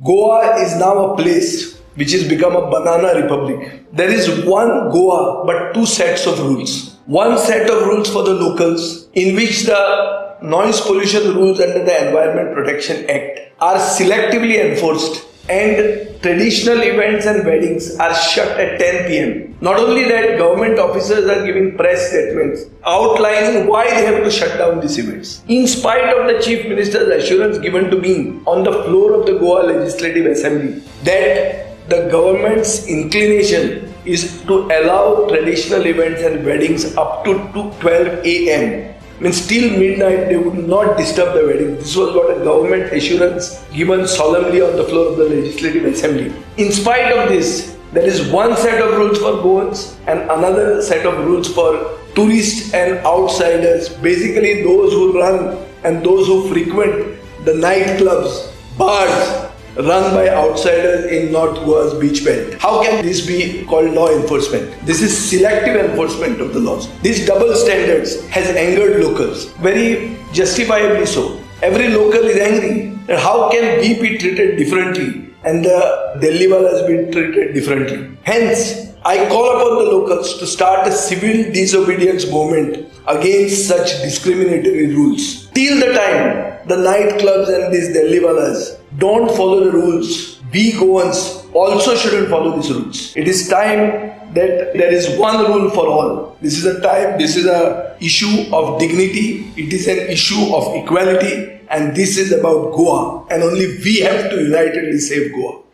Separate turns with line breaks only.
Goa is now a place which has become a banana republic. There is one Goa but two sets of rules. One set of rules for the locals in which the noise pollution rules under the Environment Protection Act are selectively enforced and traditional events and weddings are shut at 10 p.m. Not only that, government officers are giving press statements outlining why they have to shut down these events. In spite of the Chief Minister's assurance given to me on the floor of the Goa Legislative Assembly that the government's inclination is to allow traditional events and weddings up to 12 a.m. Means till midnight they would not disturb the wedding. This was what a government assurance given solemnly on the floor of the Legislative Assembly. In spite of this, there is one set of rules for Goans and another set of rules for tourists and outsiders, basically those who run and those who frequent the nightclubs, bars run by outsiders in North Goa's beach belt. How can this be called law enforcement? This is selective enforcement of the laws. These double standards has angered locals, very justifiably so. Every local is angry that how can we be treated differently and the Delhiwalas be treated differently. Hence, I call upon the locals to start a civil disobedience movement against such discriminatory rules. Till the time the nightclubs and these Delhiwalas don't follow the rules, we Goans also shouldn't follow these rules. It is time that there is one rule for all. This is an issue of dignity, it is an issue of equality, and this is about Goa, and only we have to unitedly save Goa.